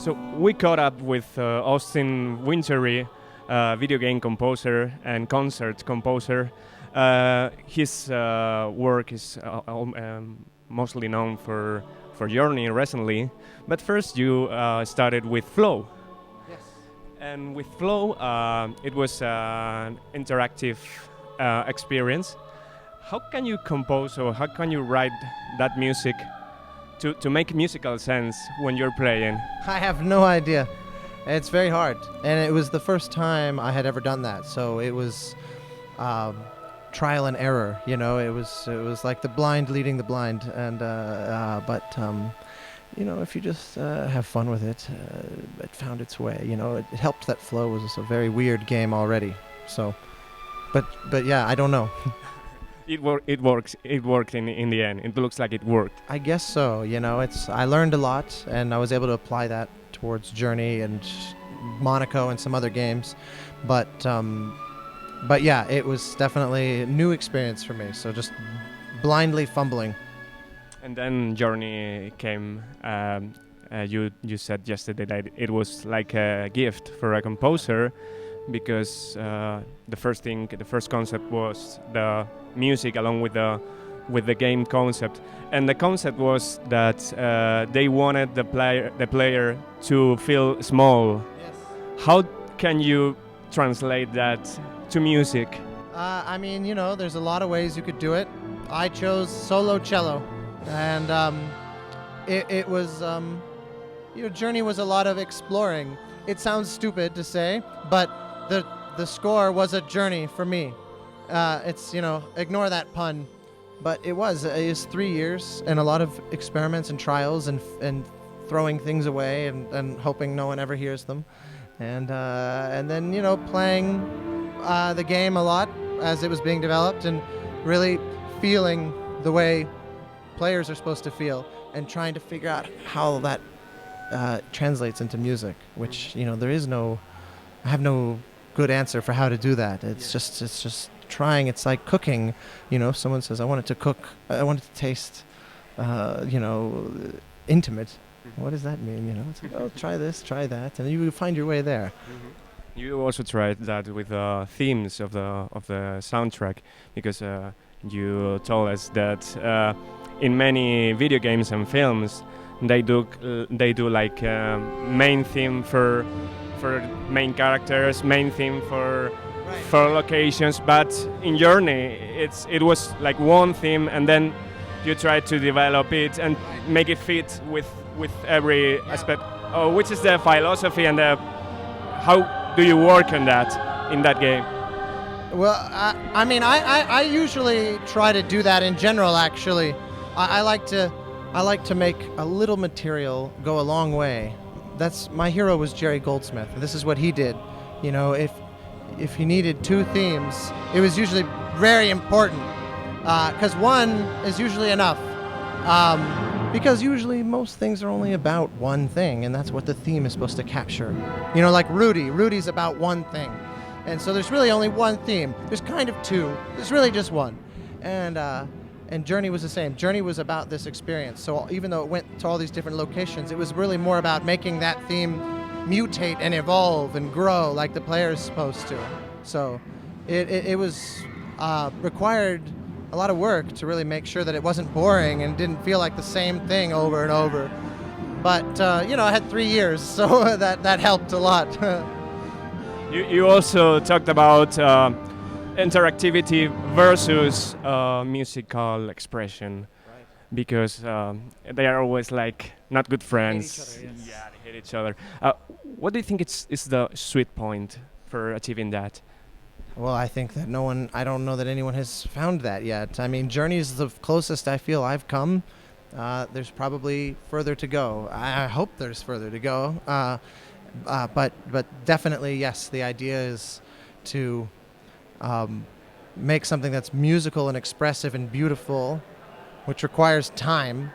So we caught up with Austin Wintory, video game composer and concert composer. His work is mostly known for Journey recently, but first you started with Flow. Yes. And with Flow, it was an interactive experience. How can you compose or how can you write that music to make musical sense when you're playing? I have no idea. It's very hard, and it was the first time I had ever done that. So it was trial and error. You know, it was like the blind leading the blind. And you know, if you just have fun with it, it found its way. You know, it helped that Flow was a very weird game already. So, but yeah, I don't know. It works. It worked in the end. It looks like it worked. I guess so. You know, I learned a lot, and I was able to apply that towards Journey and Monaco and some other games. But yeah, it was definitely a new experience for me. So just blindly fumbling. And then Journey came. You said yesterday that it was like a gift for a composer, because the first concept was the music along with the game concept, and the concept was that they wanted the player to feel small. Yes. How can you translate that to music? I mean, you know, there's a lot of ways you could do it. I chose solo cello, and it was, you know, Journey was a lot of exploring. It sounds stupid to say, but the score was a journey for me. It's, you know, ignore that pun, but it was 3 years and a lot of experiments and trials and throwing things away and hoping no one ever hears them, and then, you know, playing the game a lot as it was being developed and really feeling the way players are supposed to feel and trying to figure out how that translates into music, which, you know, I have no good answer for how to do that. It's just trying. It's like cooking. You know, if someone says, I want it to cook, I want it to taste, you know, intimate. What does that mean? You know, it's like, oh, try this, try that, and you find your way there. You also tried that with the themes of the soundtrack, because you told us that in many video games and films they do like main theme for main characters, main theme for locations, but in Journey it was like one theme, and then you try to develop it and make it fit with every aspect. Oh, which is the philosophy and how do you work on that in that game? Well, I mean, I usually try to do that in general. Actually, I like to make a little material go a long way. That's my hero was Jerry Goldsmith, and this is what he did. You know, if he needed two themes, it was usually very important, because one is usually enough. Because usually most things are only about one thing, and that's what the theme is supposed to capture. You know, like Rudy's about one thing, and so there's really only one theme. There's kind of two. There's really just one, and Journey was the same. Journey was about this experience. So even though it went to all these different locations, it was really more about making that theme mutate and evolve and grow like the player is supposed to. So it was required a lot of work to really make sure that it wasn't boring and didn't feel like the same thing over and over. But, you know, I had 3 years, so that helped a lot. You also talked about interactivity versus musical expression, Right. because they are always like not good friends. Hate each other, yes. Yeah, they hate each other. What do you think is the sweet point for achieving that? Well, I think that I don't know that anyone has found that yet. I mean, Journey is the closest I feel I've come. There's probably further to go. I hope there's further to go. But definitely, yes, the idea is to make something that's musical and expressive and beautiful, which requires time,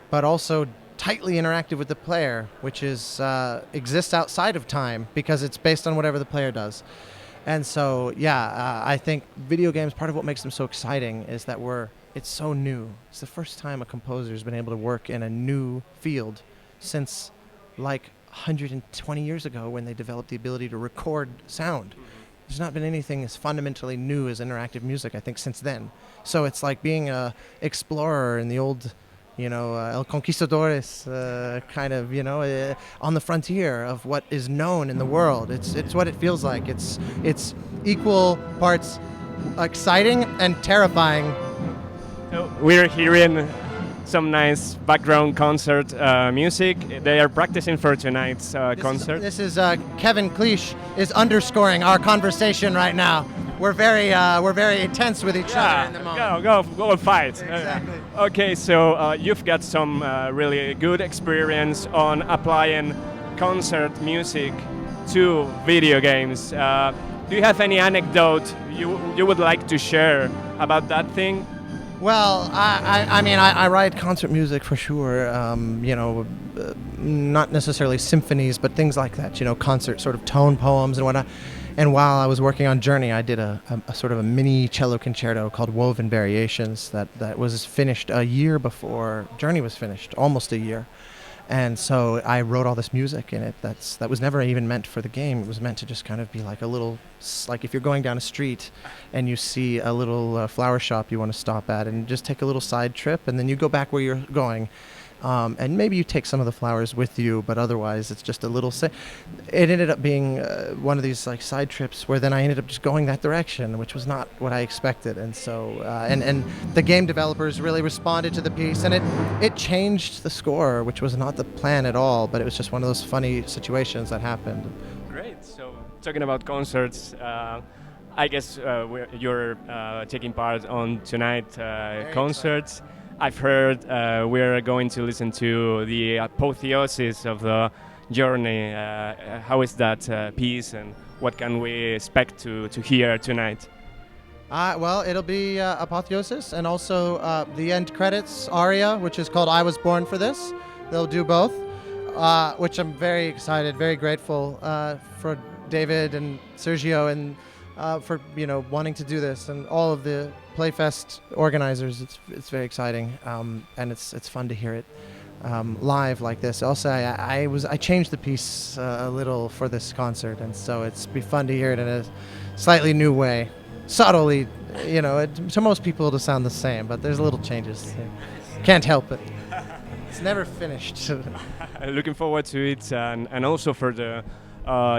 but also tightly interactive with the player, which is exists outside of time because it's based on whatever the player does. And so, yeah, I think video games, part of what makes them so exciting is that it's so new. It's the first time a composer has been able to work in a new field since like 120 years ago when they developed the ability to record sound. There's not been anything as fundamentally new as interactive music, I think, since then. So it's like being a explorer in the old, El Conquistadores kind of, on the frontier of what is known in the world. It's what it feels like. It's equal parts exciting and terrifying. So we're hearing some nice background concert music. They are practicing for tonight's concert. This is Kevin Cleach is underscoring our conversation right now. We're very intense with each other in the moment. Go and fight. Exactly. Okay, so you've got some really good experience on applying concert music to video games. Do you have any anecdote you would like to share about that thing? Well, I write concert music for sure. Not necessarily symphonies, but things like that. Concert sort of tone poems and whatnot. And while I was working on Journey, I did a sort of a mini cello concerto called Woven Variations that was finished a year before Journey was finished, almost a year. And so I wrote all this music in it that was never even meant for the game. It was meant to just kind of be like a little, like if you're going down a street and you see a little flower shop you want to stop at and just take a little side trip and then you go back where you're going. And maybe you take some of the flowers with you, but otherwise it's just a little... It ended up being one of these like side trips where then I ended up just going that direction, which was not what I expected. And so, and the game developers really responded to the piece, and it changed the score, which was not the plan at all, but it was just one of those funny situations that happened. Great. So talking about concerts, I guess you're taking part on tonight concerts. I've heard we're going to listen to the apotheosis of the Journey. How is that piece, and what can we expect to hear tonight? Well, it'll be apotheosis and also the end credits aria, which is called I Was Born for This. They'll do both, which I'm very excited, very grateful for David and Sergio and for wanting to do this, and all of the Playfest organizers. It's very exciting, and it's fun to hear it live like this. Also, I changed the piece a little for this concert, and so it's be fun to hear it in a slightly new way, subtly. To most people to sound the same, but there's little changes. Can't help it. It's never finished. Looking forward to it, and also for the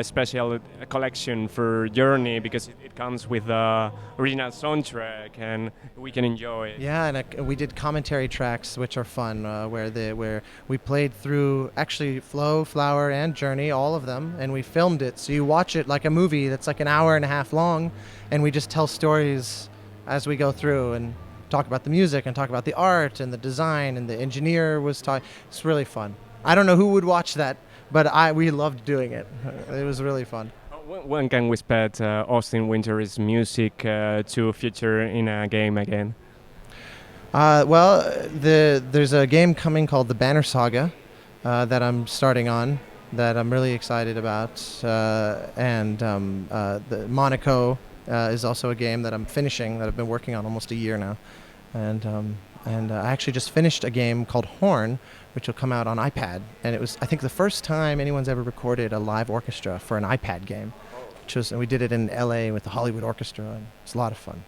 special collection for Journey, because it comes with the original soundtrack and we can enjoy it. Yeah, and we did commentary tracks which are fun, where we played through actually Flow, Flower, and Journey, all of them, and we filmed it. So you watch it like a movie that's like an hour and a half long, and we just tell stories as we go through and talk about the music and talk about the art and the design, and the engineer was talking. It's really fun. I don't know who would watch that, but we loved doing it. It was really fun. When can we expect Austin Wintory's music to feature in a game again? There's a game coming called the Banner Saga that I'm starting on, that I'm really excited about. The Monaco is also a game that I'm finishing, that I've been working on almost a year now. And I actually just finished a game called Horn, which will come out on iPad. And it was, I think, the first time anyone's ever recorded a live orchestra for an iPad game. And we did it in LA with the Hollywood Orchestra, and it's a lot of fun,